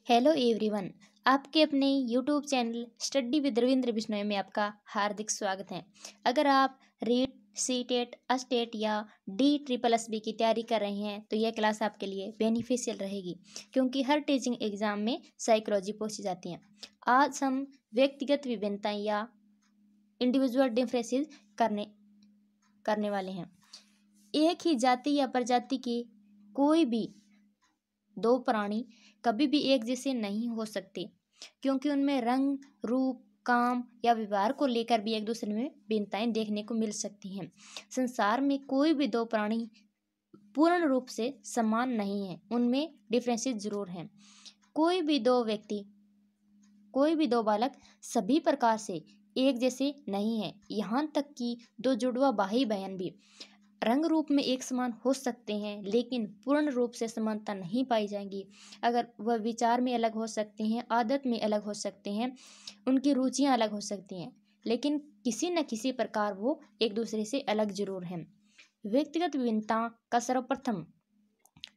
Hello everyone. आपके अपने YouTube channel study with Ravindra Bishnoi में आपका हार्दिक स्वागत है। अगर आप रीट, सी टेट, अस्टेट या DSSB की तैयारी कर रहे हैं तो यह क्लास आपके लिए बेनिफिशियल रहेगी, क्योंकि हर टीचिंग एग्जाम में साइकोलॉजी पूछी जाती है। आज हम व्यक्तिगत विभिन्नताएं या इंडिविजुअल डिफरेंसेस करने वाले हैं। एक ही जाति या प्रजाति के कोई भी दो प्राणी कभी भी एक जैसे नहीं हो सकते, क्योंकि उनमें रंग, रूप, काम या व्यवहार को लेकर भी एक दूसरे में भिन्नताएं देखने को मिल सकती हैं। संसार में कोई भी दो प्राणी पूर्ण रूप से समान नहीं है, उनमें डिफरेंसेस जरूर हैं। कोई भी दो बालक सभी प्रकार से एक जैसे नहीं है। यहाँ तक कि दो जुड़वा भाई बहन भी रंग रूप में एक समान हो सकते हैं, लेकिन पूर्ण रूप से समानता नहीं पाई जाएगी। अगर वह विचार में अलग हो सकते हैं, आदत में अलग हो सकते हैं, उनकी रुचियां अलग हो सकती हैं, लेकिन किसी न किसी प्रकार वो एक दूसरे से अलग जरूर हैं। व्यक्तिगत विभिन्नता का सर्वप्रथम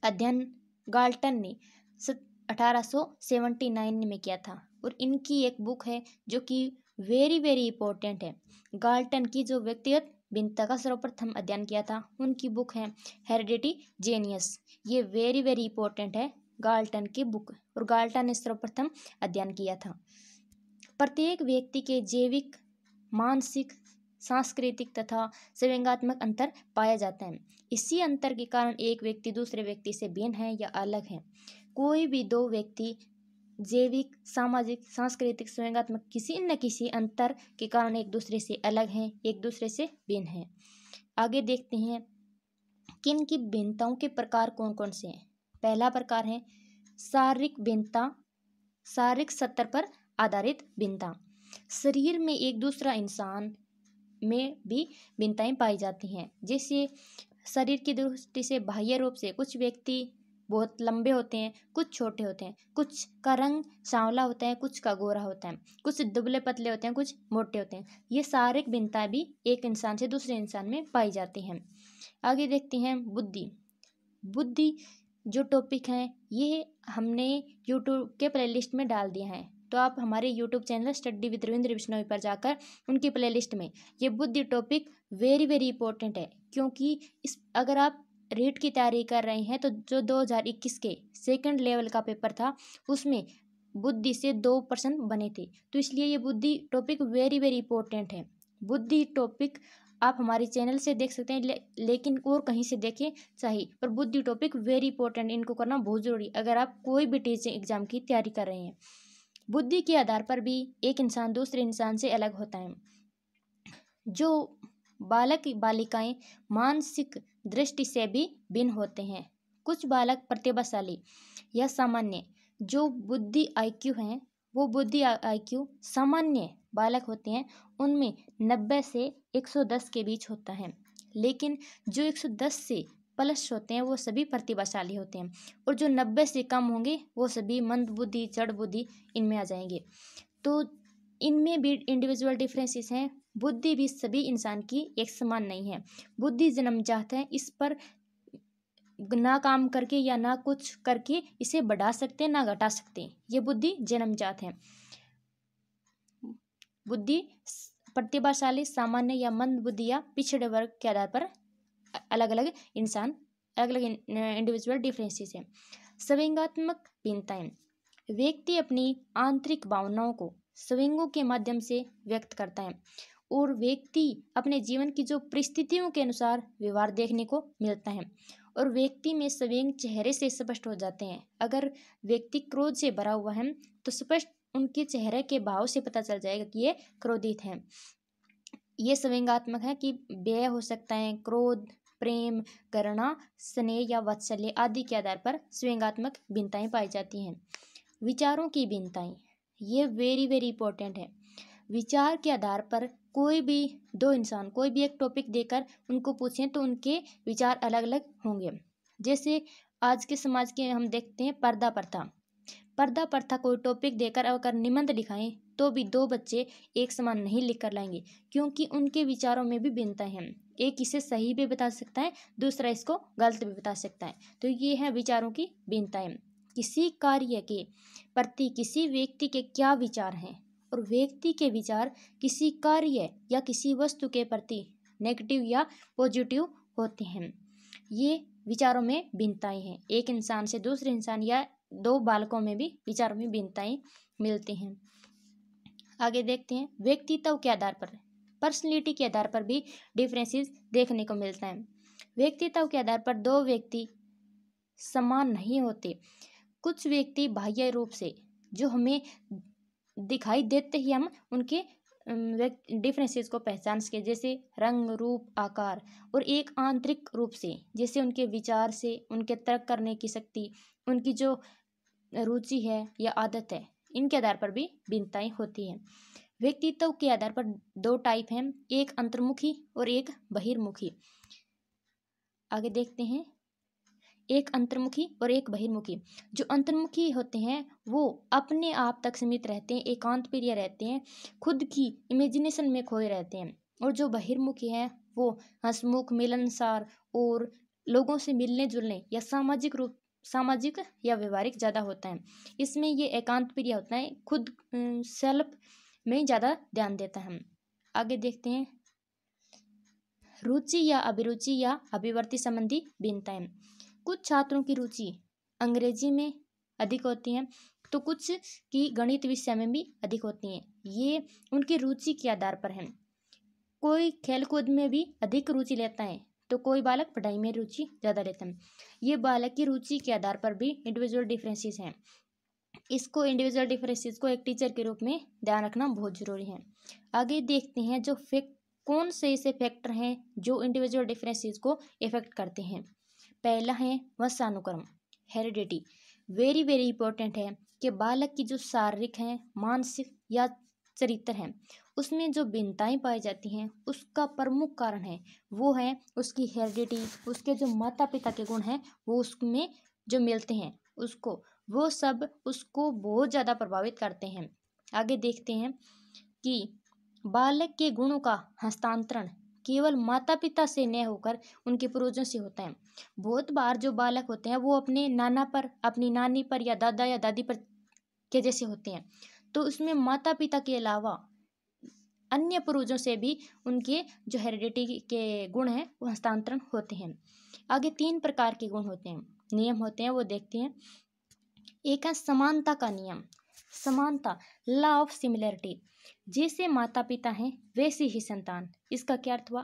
अध्ययन गाल्टन ने 1879 में किया था, और इनकी एक बुक है जो कि वेरी वेरी इंपॉर्टेंट है। गाल्टन की जो व्यक्तिगत भिन्नता का सर्वप्रथम अध्ययन किया था, उनकी बुक है हेरिडिटी जेनियस। ये वेरी वेरी इंपॉर्टेंट है, गाल्टन की बुक, और गाल्टन ने सर्वप्रथम अध्ययन किया था। प्रत्येक व्यक्ति के जैविक, मानसिक, सांस्कृतिक तथा संवेगात्मक अंतर पाया जाता है। इसी अंतर के कारण एक व्यक्ति दूसरे व्यक्ति से भिन्न है या अलग है। कोई भी दो व्यक्ति जैविक, सामाजिक, सांस्कृतिक, संवेगात्मक किसी न किसी अंतर के कारण एक दूसरे से अलग हैं, एक दूसरे से भिन्न हैं। आगे देखते हैं किन की भिन्नताओं के प्रकार कौन कौन से हैं। पहला प्रकार है शारीरिक भिन्नता, शारीरिक स्तर पर आधारित भिन्नता। शरीर में एक दूसरा इंसान में भी भिन्नताएं पाई जाती हैं। जैसे शरीर की दृष्टि से बाह्य रूप से कुछ व्यक्ति बहुत लंबे होते हैं, कुछ छोटे होते हैं, कुछ का रंग सांवला होता है, कुछ का गोरा होता है, कुछ दुबले पतले होते हैं, कुछ मोटे होते हैं। ये शारीरिक भिन्नताएं भी एक इंसान से दूसरे इंसान में पाई जाती हैं। आगे देखते हैं बुद्धि जो टॉपिक है, ये हमने यूट्यूब के प्लेलिस्ट में डाल दिया है, तो आप हमारे YouTube channel study with Ravindra Bishnoi पर जाकर उनकी प्लेलिस्ट में ये बुद्धि टॉपिक वेरी वेरी इंपॉर्टेंट है। क्योंकि अगर आप रीट की तैयारी कर रहे हैं तो जो 2021 के सेकंड लेवल का पेपर था, उसमें बुद्धि से 2 प्रश्न बने थे, तो इसलिए ये बुद्धि टॉपिक वेरी वेरी इंपॉर्टेंट है। बुद्धि टॉपिक आप हमारे चैनल से देख सकते हैं, लेकिन और कहीं से देखें चाहिए, पर बुद्धि टॉपिक वेरी इंपॉर्टेंट, इनको करना बहुत जरूरी अगर आप कोई भी टीचिंग एग्जाम की तैयारी कर रहे हैं। बुद्धि के आधार पर भी एक इंसान दूसरे इंसान से अलग होता है। जो बालक बालिकाएं मानसिक दृष्टि से भी भिन्न होते हैं। कुछ बालक प्रतिभाशाली या सामान्य जो बुद्धि IQ हैं, वो बुद्धि IQ सामान्य बालक होते हैं, उनमें 90 से 110 के बीच होता है। लेकिन जो 110 से प्लस होते हैं वो सभी प्रतिभाशाली होते हैं, और जो 90 से कम होंगे वो सभी मंद बुद्धि, जड़ बुद्धि इनमें आ जाएंगे। तो इनमें भी इंडिविजुअल डिफरेंसेस हैं। बुद्धि भी सभी इंसान की एक समान नहीं है। बुद्धि जन्मजात है, इस पर ना काम करके या ना कुछ करके इसे बढ़ा सकते हैं ना घटा सकते हैं। ये बुद्धि जन्मजात है। बुद्धि प्रतिभाशाली, सामान्य या मंद बुद्धि या पिछड़े वर्ग के आधार पर अलग अलग इंडिविजुअल डिफरेंसेस हैं। संवेगात्मक भिन्नताएं। व्यक्ति अपनी आंतरिक भावनाओं को संवेगों के माध्यम से व्यक्त करता है, और व्यक्ति अपने जीवन की जो परिस्थितियों के अनुसार व्यवहार देखने को मिलता है, और व्यक्ति में संवेग चेहरे से स्पष्ट हो जाते हैं। अगर व्यक्ति क्रोध से भरा हुआ है तो स्पष्ट उनके चेहरे के भाव से पता चल जाएगा कि ये क्रोधित हैं। ये संवेगात्मक है कि व्यय हो सकता है, क्रोध, प्रेम, घृणा, स्नेह या वात्सल्य आदि के आधार पर संवेगात्मक भिन्नताएं पाई जाती हैं। विचारों की भिन्नताएं, ये वेरी वेरी इंपॉर्टेंट है। विचार के आधार पर कोई भी दो इंसान कोई भी एक टॉपिक देकर उनको पूछें तो उनके विचार अलग अलग होंगे। जैसे आज के समाज के हम देखते हैं पर्दा प्रथा कोई टॉपिक देकर अगर निबंध लिखाएं तो भी दो बच्चे एक समान नहीं लिख कर लाएंगे, क्योंकि उनके विचारों में भी भिन्नता है। एक इसे सही भी बता सकता है, दूसरा इसको गलत भी बता सकता है। तो ये है विचारों की भिन्नताएं। किसी कार्य के प्रति किसी व्यक्ति के क्या विचार हैं, और व्यक्ति के विचार किसी कार्य या किसी वस्तु के प्रति नेगेटिव या पॉजिटिव होते हैं। ये विचारों में भिन्नताएं हैं। एक इंसान से दूसरे इंसान या दो बालकों में भी विचारों में भिन्नताएं मिलती हैं। आगे देखते हैं, व्यक्तित्व के आधार पर, पर्सनैलिटी के आधार पर भी डिफरेंसेस देखने को मिलता है। व्यक्तित्व के आधार पर दो व्यक्ति समान नहीं होते। कुछ व्यक्ति बाह्य रूप से जो हमें दिखाई देते ही हम उनके डिफरेंसेस को पहचान सके, जैसे रंग, रूप, आकार, और एक आंतरिक रूप से जैसे उनके विचार से, उनके तर्क करने की शक्ति, उनकी जो रुचि है या आदत है, इनके आधार पर भी भिन्नताएं होती हैं। व्यक्तित्व के आधार पर दो टाइप हैं, एक अंतर्मुखी और एक बहिर्मुखी। आगे देखते हैं, एक अंतर्मुखी और एक बहिर्मुखी। जो अंतर्मुखी होते हैं वो अपने आप तक सीमित रहते हैं, एकांत प्रिय रहते हैं, खुद की इमेजिनेशन में खोए रहते हैं। और जो बहिर्मुखी हैं वो हंसमुख, मिलनसार और लोगों से मिलने जुलने या सामाजिक या व्यवहारिक ज़्यादा होता है। इसमें ये एकांत प्रिय होता है, खुद सेल्फ में ज़्यादा ध्यान देता है। आगे देखते हैं, रुचि या अभिरुचि या अभिवर्ती संबंधी भिन्नताएं। कुछ छात्रों की रुचि अंग्रेजी में अधिक होती है तो कुछ की गणित विषय में भी अधिक होती हैं। ये उनकी रुचि के आधार पर है। कोई खेलकूद में भी अधिक रुचि लेता है तो कोई बालक पढ़ाई में रुचि ज़्यादा लेता है। ये बालक की रुचि के आधार पर भी इंडिविजुअल डिफरेंसेस हैं। इसको इंडिविजुअल डिफरेंसेस को एक टीचर के रूप में ध्यान रखना बहुत ज़रूरी है। आगे देखते हैं जो कौन से ऐसे फैक्टर हैं जो इंडिविजुअल डिफरेंसेस को इफेक्ट करते हैं। पहला है वंशानुक्रम, हेरिडिटी। वेरी वेरी इंपॉर्टेंट है कि बालक की जो शारीरिक है, मानसिक या चरित्र है, उसमें जो भिन्नताएं पाई जाती हैं उसका प्रमुख कारण है वो है उसकी हेरिडिटी। उसके जो माता पिता के गुण हैं वो उसमें जो मिलते हैं वो सब उसको बहुत ज़्यादा प्रभावित करते हैं। आगे देखते हैं कि बालक के गुणों का हस्तांतरण केवल माता पिता से न होकर उनके पूर्वजों से होता है। बहुत बार जो बालक होते हैं वो अपने नाना पर, अपनी नानी पर या दादा या दादी पर के जैसे होते हैं, तो उसमें माता पिता के अलावा अन्य पूर्वजों से भी उनके जो हेरिडिटी के गुण हैं वो हस्तांतरण होते हैं। आगे 3 प्रकार के गुण होते हैं, नियम होते हैं, वो देखते हैं। एक है समानता का नियम। समानता, लॉ ऑफ सिमिलरिटी। जैसे माता पिता हैं वैसी ही संतान। इसका क्या अर्थ हुआ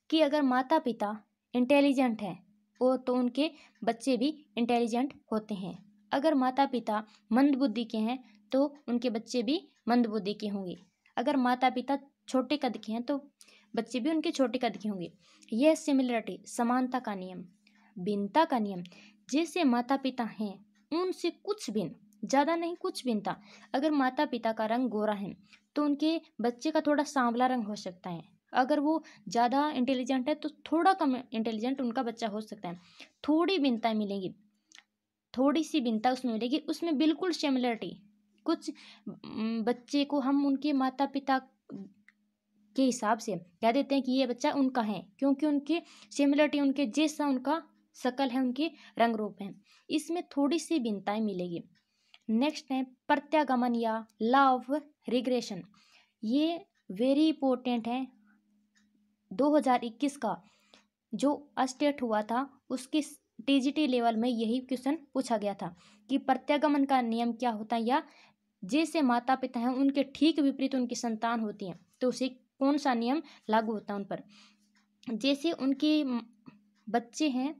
कि अगर माता पिता इंटेलिजेंट हैं और तो उनके बच्चे भी इंटेलिजेंट होते हैं। अगर माता पिता मंदबुद्धि के हैं तो उनके बच्चे भी मंदबुद्धि के होंगे। अगर माता पिता छोटे कद के हैं तो बच्चे भी उनके छोटे कद के होंगे। यह सिमिलरिटी, समानता का नियम। भिन्नता का नियम, जैसे माता पिता हैं उनसे कुछ भिन्न, ज़्यादा नहीं कुछ भिन्नता। अगर माता पिता का रंग गोरा है तो उनके बच्चे का थोड़ा सांवला रंग हो सकता है। अगर वो ज़्यादा इंटेलिजेंट है तो थोड़ा कम इंटेलिजेंट उनका बच्चा हो सकता है। थोड़ी भिन्नताएं मिलेंगी, थोड़ी सी भिन्नता उसमें मिलेगी, उसमें बिल्कुल सिमिलरिटी। कुछ बच्चे को हम उनके माता पिता के हिसाब से कह देते हैं कि ये बच्चा उनका है, क्योंकि उनकी सिमिलरिटी, उनके जैसा उनका शकल है, उनके रंग रूप हैं। इसमें थोड़ी सी भिन्नताएं मिलेगी। नेक्स्ट है प्रत्यागमन या लॉ ऑफ रिग्रेशन। ये वेरी इंपॉर्टेंट है। 2021 का जो स्टेट हुआ था उसके टीजीटी लेवल में यही क्वेश्चन पूछा गया था कि प्रत्यागमन का नियम क्या होता है, या जैसे माता पिता हैं उनके ठीक विपरीत उनकी संतान होती है तो उसे कौन सा नियम लागू होता है उन पर। जैसे उनके बच्चे हैं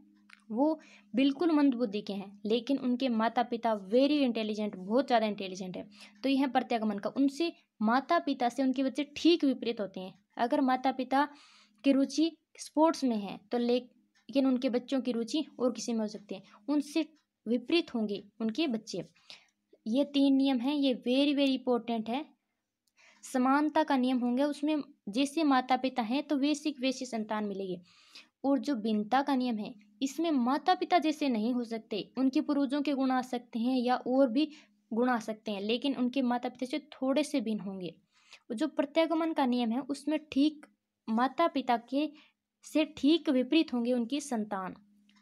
वो बिल्कुल मंदबुद्धि के हैं लेकिन उनके माता पिता वेरी इंटेलिजेंट, बहुत ज़्यादा इंटेलिजेंट है, तो यह प्रत्यागमन का, उनसे माता पिता से उनके बच्चे ठीक विपरीत होते हैं। अगर माता पिता की रुचि स्पोर्ट्स में है तो लेकिन उनके बच्चों की रुचि और किसी में हो सकती है, उनसे विपरीत होंगे उनके बच्चे। ये 3 नियम हैं, ये वेरी वेरी इंपॉर्टेंट है। समानता का नियम होंगे, उसमें जैसे माता पिता हैं तो वैसी संतान मिलेगी। और जो भिन्नता का नियम है इसमें माता पिता जैसे नहीं हो सकते, उनके पूर्वजों के गुण आ सकते हैं या और भी गुण आ सकते हैं, लेकिन उनके माता पिता से थोड़े से भिन्न होंगे। जो प्रत्यागमन का नियम है उसमें ठीक माता पिता के से ठीक विपरीत होंगे उनकी संतान।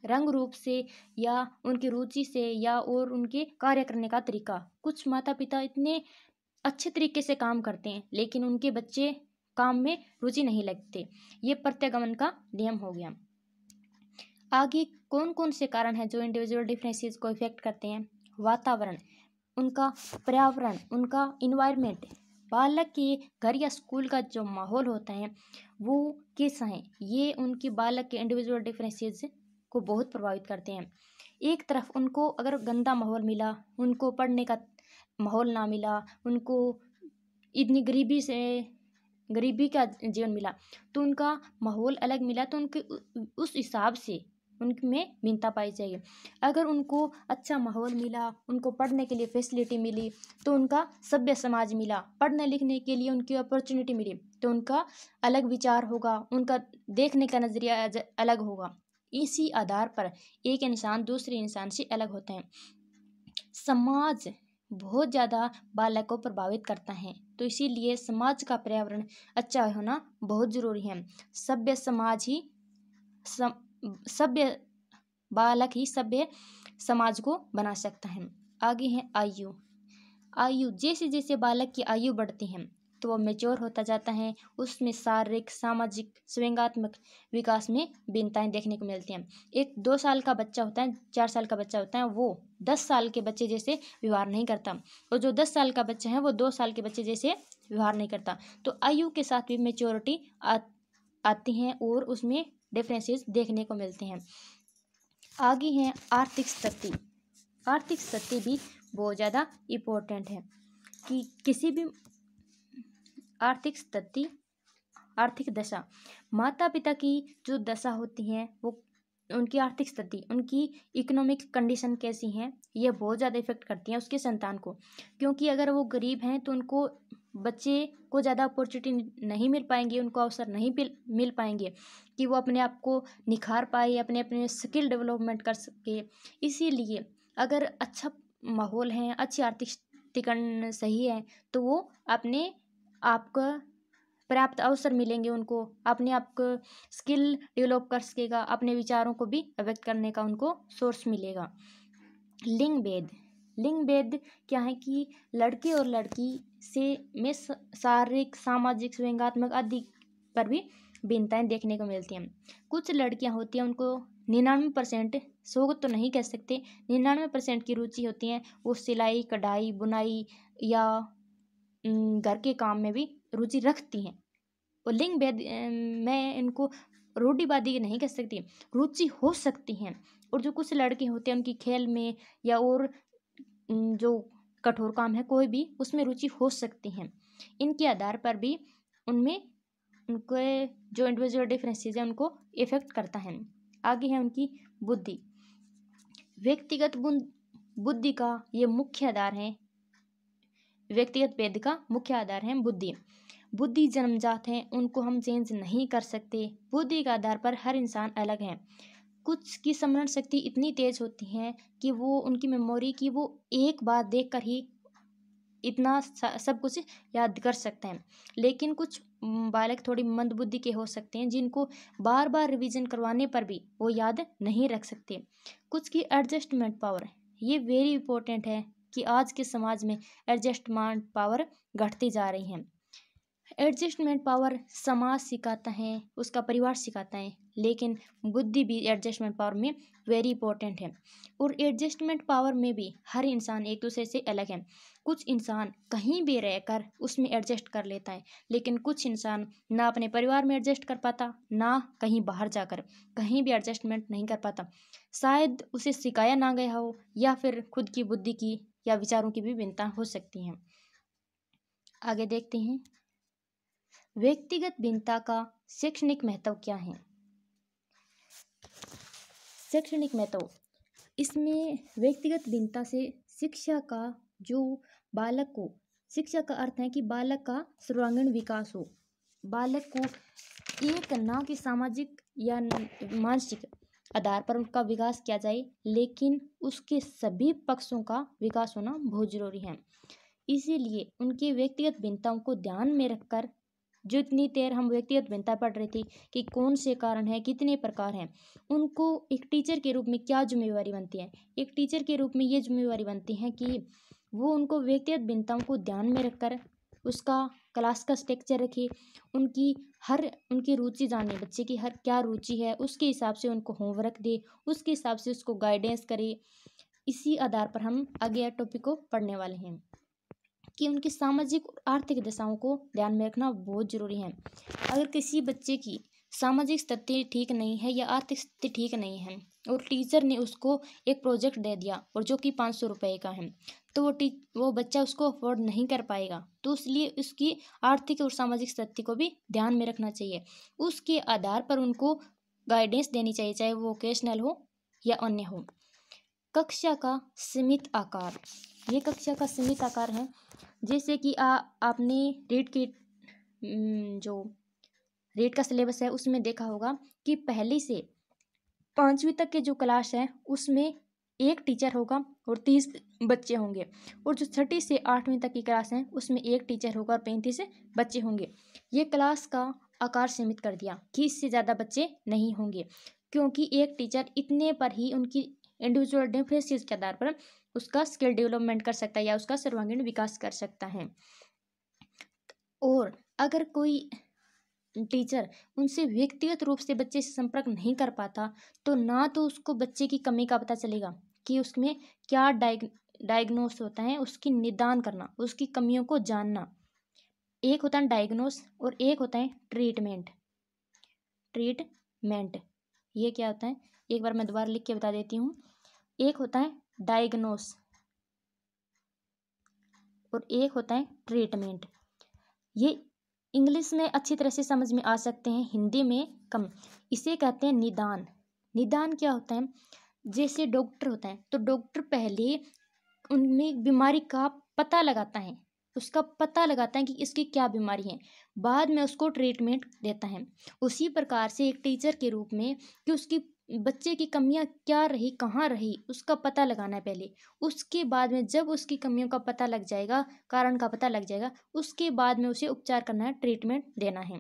रंग रूप से या उनकी रुचि से या और उनके कार्य करने का तरीका। कुछ माता पिता इतने अच्छे तरीके से काम करते हैं लेकिन उनके बच्चे काम में रुचि नहीं लगते। ये प्रत्यागमन का नियम हो गया। आगे कौन कौन से कारण हैं जो इंडिविजुअल डिफरेंसेस को इफेक्ट करते हैं? वातावरण, उनका पर्यावरण, उनका इन्वायरमेंट, बालक के घर या स्कूल का जो माहौल होता है वो कैसा है, ये उनकी बालक के इंडिविजुअल डिफरेंसेस को बहुत प्रभावित करते हैं। एक तरफ उनको अगर गंदा माहौल मिला, उनको पढ़ने का माहौल ना मिला, उनको इतनी गरीबी का जीवन मिला, तो उनका माहौल अलग मिला, तो उनके उस हिसाब से उनमें भिन्नता पाई जाएगी। अगर उनको अच्छा माहौल मिला, उनको पढ़ने के लिए फैसिलिटी मिली, तो उनका सभ्य समाज मिला, पढ़ने लिखने के लिए उनकी अपॉर्चुनिटी मिली, तो उनका अलग विचार होगा, उनका देखने का नज़रिया अलग होगा। इसी आधार पर एक इंसान दूसरे इंसान से अलग होते हैं। समाज बहुत ज़्यादा बालक को प्रभावित करता है, तो इसीलिए समाज का पर्यावरण अच्छा होना बहुत ज़रूरी है। सभ्य समाज ही सभ्य बालक ही सभ्य समाज को बना सकता है। आगे है आयु। जैसे जैसे बालक की आयु बढ़ती है तो वह मैच्योर होता जाता है, उसमें शारीरिक, सामाजिक, स्वयंगात्मक विकास में भिन्नताएं देखने को मिलती हैं। एक 2 साल का बच्चा होता है, 4 साल का बच्चा होता है, वो 10 साल के बच्चे जैसे व्यवहार नहीं करता, और जो 10 साल का बच्चा है वो 2 साल के बच्चे जैसे व्यवहार नहीं करता। तो आयु के साथ भी मैच्योरिटी आती हैं और उसमें डिफरेंसेस देखने को मिलते हैं। आगे हैं आर्थिक स्थिति। आर्थिक स्थिति भी बहुत ज़्यादा इम्पोर्टेंट है कि किसी भी आर्थिक स्थिति, आर्थिक दशा, माता पिता की जो दशा होती है वो उनकी आर्थिक स्थिति, उनकी इकोनॉमिक कंडीशन कैसी हैं, ये बहुत ज़्यादा इफेक्ट करती हैं उसके संतान को। क्योंकि अगर वो गरीब हैं तो उनको बच्चे को ज़्यादा अपॉर्चुनिटी नहीं मिल पाएंगे, उनको अवसर नहीं मिल पाएंगे कि वो अपने आप को निखार पाए, अपने अपने स्किल डेवलपमेंट कर सके। इसीलिए अगर अच्छा माहौल है, अच्छी आर्थिक स्थिति सही है, तो वो अपने आप का पर्याप्त अवसर मिलेंगे, उनको अपने आप को स्किल डेवलप कर सकेगा, अपने विचारों को भी व्यक्त करने का उनको सोर्स मिलेगा। लिंग भेद क्या है कि लड़के और लड़की से में शारीरिक, सामाजिक, व्यंग्यात्मक आदि पर भी भिन्नताएं देखने को मिलती हैं। कुछ लड़कियां होती हैं उनको 99%, 100 तो नहीं कह सकते, 99% की रुचि होती है, वो सिलाई, कढ़ाई, बुनाई या घर के काम में भी रुचि रखती हैं। और लिंग भेद मैं इनको रूढ़िवादी नहीं कह सकती, रुचि हो सकती हैं। और जो कुछ लड़के होते हैं उनकी खेल में या और जो कठोर काम है कोई भी, उसमें रुचि हो सकती हैं। इनके आधार पर भी उनमें उनके जो इंडिविजुअल डिफरेंसेस हैं उनको इफेक्ट करता है। आगे है उनकी बुद्धि। व्यक्तिगत बुद्धि का ये मुख्य आधार है, व्यक्तिगत भेद का मुख्य आधार है बुद्धि जन्मजात है, उनको हम चेंज नहीं कर सकते। बुद्धि के आधार पर हर इंसान अलग है। कुछ की स्मरण शक्ति इतनी तेज होती है कि वो उनकी मेमोरी की वो एक बार देखकर ही इतना सब कुछ याद कर सकते हैं। लेकिन कुछ बालक थोड़ी मंद बुद्धि के हो सकते हैं जिनको बार बार रिवीजन करवाने पर भी वो याद नहीं रख सकते। कुछ की एडजस्टमेंट पावर, ये वेरी इंपॉर्टेंट है कि आज के समाज में एडजस्टमेंट पावर घटती जा रही है। एडजस्टमेंट पावर समाज सिखाता है, उसका परिवार सिखाता है, लेकिन बुद्धि भी एडजस्टमेंट पावर में वेरी इंपॉर्टेंट है। और एडजस्टमेंट पावर में भी हर इंसान एक दूसरे से अलग है। कुछ इंसान कहीं भी रहकर उसमें एडजस्ट कर लेता है, लेकिन कुछ इंसान ना अपने परिवार में एडजस्ट कर पाता, ना कहीं बाहर जाकर कहीं भी एडजस्टमेंट नहीं कर पाता। शायद उसे सिखाया ना गया हो या फिर खुद की बुद्धि की या विचारों की भी भिन्नता हो सकती हैं। आगे देखते हैं व्यक्तिगत भिन्नता का शैक्षणिक महत्व क्या है। शैक्षणिक महत्व, इसमें व्यक्तिगत भिन्नता से शिक्षा का जो बालक को, शिक्षा का अर्थ है कि बालक का सर्वांगीण विकास हो। बालक को एक ना कि सामाजिक या मानसिक आधार पर उसका विकास किया जाए, लेकिन उसके सभी पक्षों का विकास होना बहुत जरूरी है। इसीलिए उनके व्यक्तिगत भिन्नताओं को ध्यान में रखकर जो इतनी देर हम व्यक्तिगत भिन्नता पढ़ रहे थे कि कौन से कारण हैं, कितने प्रकार हैं, उनको एक टीचर के रूप में क्या जिम्मेवारी बनती है। एक टीचर के रूप में ये जिम्मेवारी बनती है कि वो उनको व्यक्तिगत भिन्नताओं को ध्यान में रखकर उसका क्लास का स्ट्रक्चर रखे, उनकी रुचि जाने, बच्चे की हर क्या रुचि है उसके हिसाब से उनको होमवर्क दे, उसके हिसाब से उसको गाइडेंस करे। इसी आधार पर हम आगे टॉपिक को पढ़ने वाले हैं कि उनकी सामाजिक और आर्थिक दशाओं को ध्यान में रखना बहुत जरूरी है। अगर किसी बच्चे की सामाजिक स्थिति ठीक नहीं है या आर्थिक स्थिति ठीक नहीं है और टीचर ने उसको एक प्रोजेक्ट दे दिया और जो कि 500 रुपये का है, तो वो बच्चा उसको अफोर्ड नहीं कर पाएगा, तो इसलिए उसकी आर्थिक और सामाजिक स्थिति को भी ध्यान में रखना चाहिए। उसके आधार पर उनको गाइडेंस देनी चाहिए, चाहे वो वोकेशनल हो या अन्य हो। कक्षा का सीमित आकार, ये कक्षा का सीमित आकार है। जैसे कि आपने जो रेट का सिलेबस है उसमें देखा होगा कि पहली से 5वीं तक के जो क्लास है उसमें एक टीचर होगा और 30 बच्चे होंगे, और जो 6ठी से 8वीं तक की क्लास है उसमें एक टीचर होगा और 35 बच्चे होंगे। ये क्लास का आकार सीमित कर दिया कि इससे ज़्यादा बच्चे नहीं होंगे, क्योंकि एक टीचर इतने पर ही उनकी इंडिविजुअल डिफरेंसेस के आधार पर उसका स्किल डेवलपमेंट कर सकता है या उसका सर्वांगीण विकास कर सकता है। और अगर कोई टीचर उनसे व्यक्तिगत रूप से बच्चे से संपर्क नहीं कर पाता, तो ना तो उसको बच्चे की कमी का पता चलेगा कि उसमें क्या डायग्नोस होता है, उसकी निदान करना, उसकी कमियों को जानना। एक होता है डायग्नोस और एक होता है ट्रीटमेंट। ये क्या होता है, एक बार मैं दोबारा लिख के बता देती हूँ। एक होता है डायग्नोस और एक होता है ट्रीटमेंट। ये इंग्लिश में अच्छी तरह से समझ में आ सकते हैं, हिंदी में कम। इसे कहते हैं निदान। निदान क्या होता है, जैसे डॉक्टर होता है तो डॉक्टर पहले उनमें बीमारी का पता लगाता है, उसका पता लगाता है कि इसकी क्या बीमारी है, बाद में उसको ट्रीटमेंट देता है। उसी प्रकार से एक टीचर के रूप में कि उसकी बच्चे की कमियां क्या रही, कहाँ रही, उसका पता लगाना है पहले। उसके बाद में जब उसकी कमियों का पता लग जाएगा, कारण का पता लग जाएगा, उसके बाद में उसे उपचार करना है, ट्रीटमेंट देना है।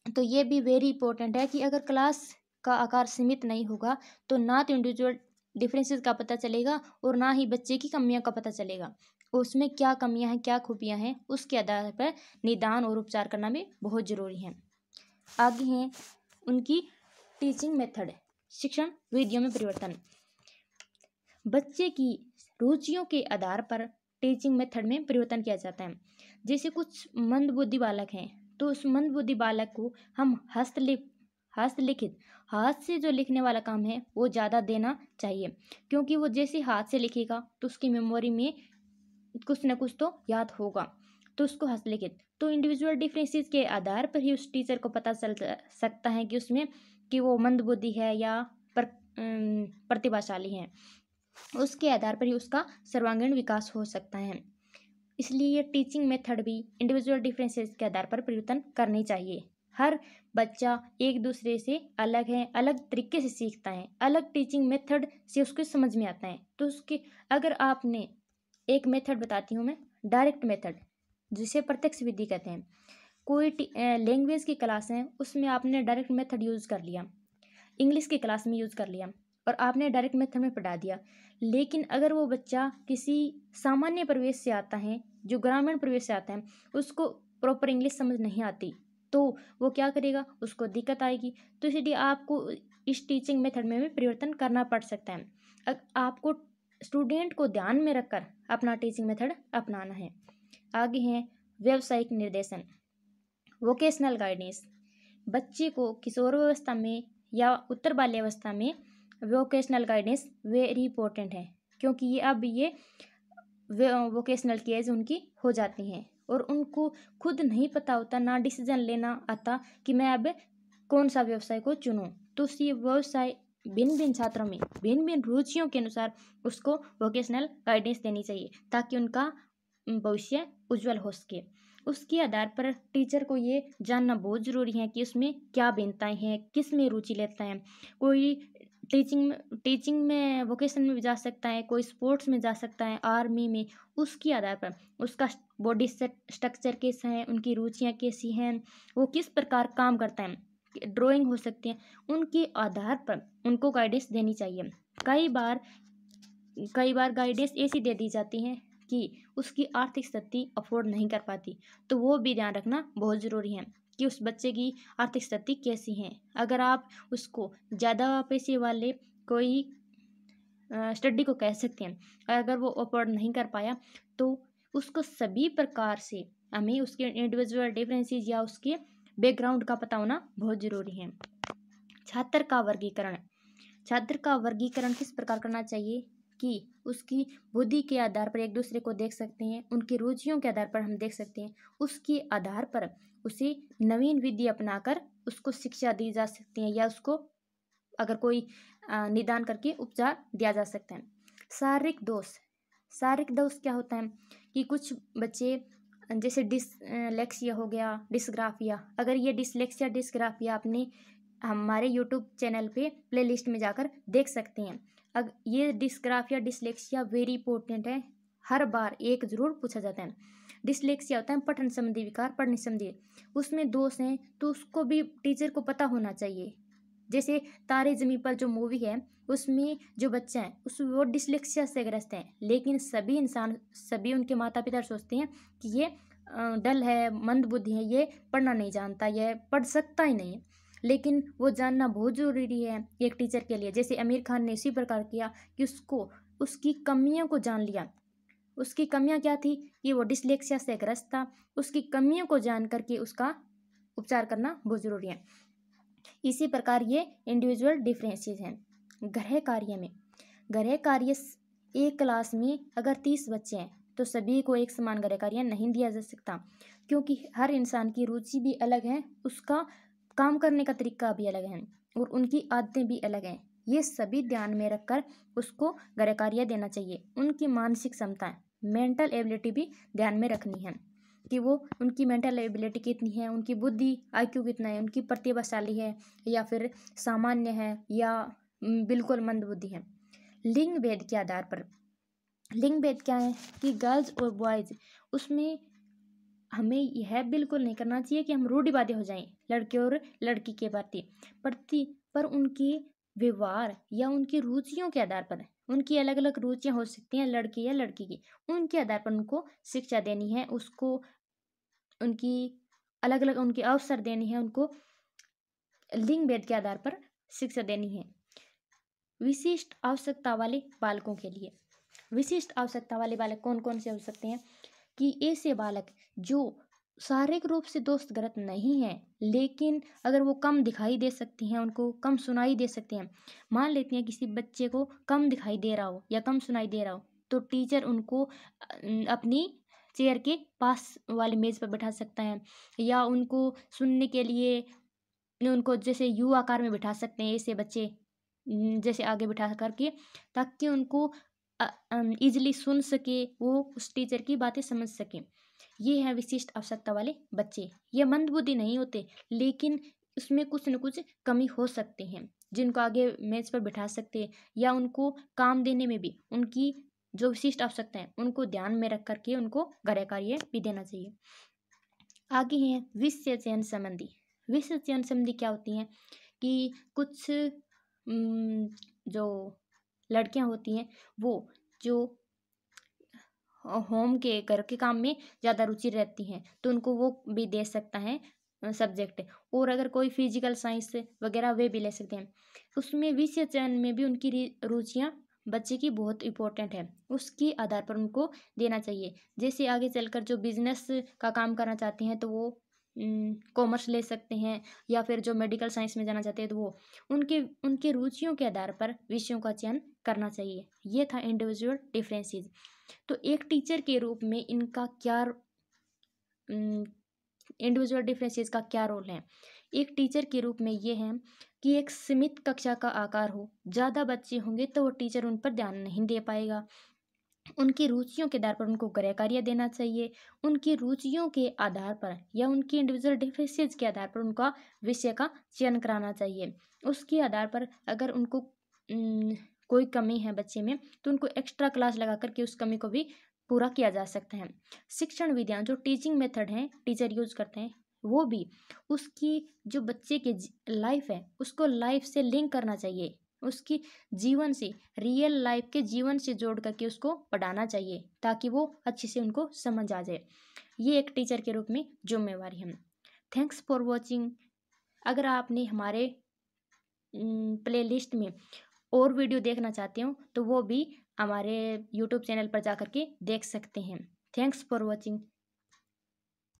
तो ये भी वेरी इंपॉर्टेंट है कि अगर क्लास का आकार सीमित नहीं होगा तो ना तो इंडिविजुअल डिफरेंसेस का पता चलेगा और ना ही बच्चे की कमियों का पता चलेगा। उसमें क्या कमियां हैं, क्या खूबियां हैं, उसके आधार पर निदान और उपचार करना भी बहुत ज़रूरी है। आगे हैं उनकी टीचिंग मेथड, शिक्षण विधियों में परिवर्तन। बच्चे की रुचियों के आधार पर टीचिंग मेथड में परिवर्तन किया जाता है। जैसे कुछ मंदबुद्धि बालक हैं तो उस मंदबुद्धि बालक को हम हस्तलिखित, हाथ से जो लिखने वाला काम है वो ज़्यादा देना चाहिए, क्योंकि वो जैसे हाथ से लिखेगा तो उसकी मेमोरी में कुछ न कुछ तो याद होगा, तो उसको हस्तलिखित। तो इंडिविजुअल डिफरेंसेस के आधार पर ही उस टीचर को पता चल सकता है कि उसमें कि वो मंदबुद्धि है या प्रतिभाशाली है, उसके आधार पर ही उसका सर्वांगीण विकास हो सकता है। इसलिए ये टीचिंग मेथड भी इंडिविजुअल डिफरेंसेस के आधार पर परिवर्तन करनी चाहिए। हर बच्चा एक दूसरे से अलग है, अलग तरीके से सीखता है, अलग टीचिंग मेथड से उसको समझ में आता है। तो उसके अगर आपने एक मेथड बताती हूँ मैं, डायरेक्ट मेथड, जिसे प्रत्यक्ष विधि कहते हैं। कोई लैंग्वेज की क्लास है उसमें आपने डायरेक्ट मेथड यूज़ कर लिया, इंग्लिश की क्लास में यूज़ कर लिया और आपने डायरेक्ट मेथड में पढ़ा दिया। लेकिन अगर वो बच्चा किसी सामान्य परिवेश से आता है, जो ग्रामीण परिवेश से आता है, उसको प्रॉपर इंग्लिश समझ नहीं आती, तो वो क्या करेगा, उसको दिक्कत आएगी। तो इसलिए आपको इस टीचिंग मेथड में भी परिवर्तन करना पड़ सकता है। आपको स्टूडेंट को ध्यान में रखकर अपना टीचिंग मेथड अपनाना है। आगे है व्यावसायिक निर्देशन, वोकेशनल गाइडेंस। बच्चे को किशोरावस्था में या उत्तर बाल्यावस्था में वोकेशनल गाइडेंस वेरी इंपॉर्टेंट है, क्योंकि ये वोकेशनल की एज उनकी हो जाती हैं और उनको खुद नहीं पता होता, ना डिसीजन लेना आता कि मैं अब कौन सा व्यवसाय को चुनूं। तो ये व्यवसाय भिन्न भिन्न छात्रों में भिन्न भिन्न रुचियों के अनुसार उसको वोकेशनल गाइडेंस देनी चाहिए, ताकि उनका भविष्य उज्जवल हो सके। उसके आधार पर टीचर को ये जानना बहुत ज़रूरी है कि उसमें क्या भिन्नताएं हैं, किस में रुचि लेता है। कोई टीचिंग में वोकेशन में भी जा सकता है, कोई स्पोर्ट्स में जा सकता है, आर्मी में। उसके आधार पर उसका बॉडी स्ट्रक्चर कैसा है, उनकी रुचियाँ कैसी हैं, वो किस प्रकार काम करता है, ड्राइंग हो सकती है, उनके आधार पर उनको गाइडेंस देनी चाहिए। कई बार गाइडेंस ऐसी दे दी जाती है कि उसकी आर्थिक स्थिति अफोर्ड नहीं कर पाती, तो वो भी ध्यान रखना बहुत ज़रूरी है कि उस बच्चे की आर्थिक स्थिति कैसी है। अगर आप उसको ज़्यादा पैसे वाले कोई स्टडी को कह सकते हैं, अगर वो अफोर्ड नहीं कर पाया, तो उसको सभी प्रकार से हमें उसके इंडिविजुअल डिफरेंसेस या उसके बैकग्राउंड का पता होना बहुत ज़रूरी है। छात्र का वर्गीकरण। छात्र का वर्गीकरण किस प्रकार करना चाहिए कि उसकी बुद्धि के आधार पर एक दूसरे को देख सकते हैं, उनकी रुचियों के आधार पर हम देख सकते हैं, उसके आधार पर उसे नवीन विधि अपनाकर उसको शिक्षा दी जा सकती है, या उसको अगर कोई निदान करके उपचार दिया जा सकता है। शारीरिक दोष क्या होता है कि कुछ बच्चे जैसे डिसलेक्सिया हो गया, डिस्ग्राफिया, अगर ये डिसलेक्सिया डिस्ग्राफिया आपने हमारे यूट्यूब चैनल पे प्लेलिस्ट में जाकर देख सकते हैं। अब ये डिस्ग्राफिया डिसलेक्सिया वेरी इंपॉर्टेंट है, हर बार एक जरूर पूछा जाता है। डिसलेक्सिया होता है पठन संबंधी विकार, पढ़ने संबंधी, उसमें दोष हैं तो उसको भी टीचर को पता होना चाहिए। जैसे तारे ज़मीं पर जो मूवी है, उसमें जो बच्चा है वो डिसलेक्सिया से ग्रस्त है, लेकिन सभी उनके माता पिता सोचते हैं कि ये डल है, मंद बुद्धि है, ये पढ़ना नहीं जानता, ये पढ़ सकता ही नहीं है। लेकिन वो जानना बहुत ज़रूरी है एक टीचर के लिए। जैसे आमिर खान ने इसी प्रकार किया कि उसको उसकी कमियों को जान लिया। उसकी कमियां क्या थी कि वो डिसलेक्सिया से ग्रस्त था, उसकी कमियों को जान करके उसका उपचार करना बहुत ज़रूरी है। इसी प्रकार ये इंडिविजुअल डिफरेंसेस हैं। गृह कार्य एक क्लास में अगर 30 बच्चे हैं तो सभी को एक समान गृह कार्य नहीं दिया जा सकता, क्योंकि हर इंसान की रुचि भी अलग है, उसका काम करने का तरीका भी अलग है और उनकी आदतें भी अलग हैं। ये सभी ध्यान में रखकर उसको गृह कार्य देना चाहिए। उनकी मानसिक क्षमता, मेंटल एबिलिटी भी ध्यान में रखनी है कि वो उनकी मेंटल एबिलिटी कितनी है, उनकी बुद्धि आईक्यू कितना है, उनकी प्रतिभाशाली है या फिर सामान्य है या बिल्कुल मंद बुद्धि है। लिंग भेद के आधार पर, लिंग भेद क्या है कि गर्ल्स और बॉयज़, उसमें हमें यह बिल्कुल नहीं करना चाहिए कि हम रूढ़िवादी हो जाएं लड़के और लड़की के प्रति, पर उनके व्यवहार या उनकी रुचियों के आधार पर, उनकी अलग अलग रुचियां हो सकती हैं लड़के या लड़की की, उनके आधार पर उनको शिक्षा देनी है, उसको उनकी अलग अलग उनके अवसर देनी है, उनको लिंग भेद के आधार पर शिक्षा देनी है। विशिष्ट आवश्यकता वाले बालकों के लिए, विशिष्ट आवश्यकता वाले बालक कौन कौन से हो सकते हैं कि ऐसे बालक जो शारीरिक रूप से दोस्तग्रस्त नहीं है, लेकिन अगर वो कम दिखाई दे सकती हैं, उनको कम सुनाई दे सकते हैं। मान लेते हैं किसी बच्चे को कम दिखाई दे रहा हो या कम सुनाई दे रहा हो, तो टीचर उनको अपनी चेयर के पास वाले मेज़ पर बैठा सकता है, या उनको सुनने के लिए उनको जैसे यू आकार में बिठा सकते हैं ऐसे बच्चे, जैसे आगे बिठा करके, ताकि उनको ईजिली सुन सके, वो उस टीचर की बातें समझ सकें। ये है विशिष्ट आवश्यकता वाले बच्चे। ये मंदबुद्धि नहीं होते, लेकिन उसमें कुछ न कुछ कमी हो सकते हैं, जिनको आगे मेज पर बिठा सकते हैं, या उनको काम देने में भी उनकी जो विशिष्ट आवश्यकता है उनको ध्यान में रख करके उनको गृह कार्य भी देना चाहिए। आगे है विषय चयन संबंधी। विषय चयन संबंधी क्या होती हैं कि कुछ जो लड़कियां होती हैं वो जो होम के घर के काम में ज़्यादा रुचि रहती हैं, तो उनको वो भी दे सकता है सब्जेक्ट। और अगर कोई फिजिकल साइंस वगैरह वे भी ले सकते हैं। उसमें विषय चयन में भी उनकी रुचियाँ बच्चे की बहुत इम्पोर्टेंट है, उसके आधार पर उनको देना चाहिए। जैसे आगे चलकर जो बिजनेस का काम करना चाहते हैं तो वो कॉमर्स ले सकते हैं, या फिर जो मेडिकल साइंस में जाना चाहते हैं तो वो उनके रुचियों के आधार पर विषयों का चयन करना चाहिए। ये था इंडिविजुअल डिफरेंसेस। तो एक टीचर के रूप में इनका क्या इंडिविजुअल डिफरेंसेस का क्या रोल है? एक टीचर के रूप में ये है कि एक सीमित कक्षा का आकार हो, ज़्यादा बच्चे होंगे तो वो टीचर उन पर ध्यान नहीं दे पाएगा। उनकी रुचियों के आधार पर उनको गृह कार्य देना चाहिए। उनकी रुचियों के आधार पर या उनकी इंडिविजुअल डिफरेंसेस के आधार पर उनका विषय का चयन कराना चाहिए। उसके आधार पर अगर उनको कोई कमी है बच्चे में तो उनको एक्स्ट्रा क्लास लगा करके उस कमी को भी पूरा किया जा सकता है। शिक्षण विधियाँ जो टीचिंग मेथड हैं टीचर यूज करते हैं वो भी उसकी जो बच्चे की लाइफ है उसको लाइफ से लिंक करना चाहिए, उसकी जीवन से रियल लाइफ के जीवन से जोड़ करके उसको पढ़ाना चाहिए ताकि वो अच्छे से उनको समझ आ जाए। ये एक टीचर के रूप में जिम्मेवारी है। Thanks for watching. अगर आपने हमारे प्लेलिस्ट में और वीडियो देखना चाहते हो तो वो भी हमारे यूट्यूब चैनल पर जा करके देख सकते हैं। Thanks for watching.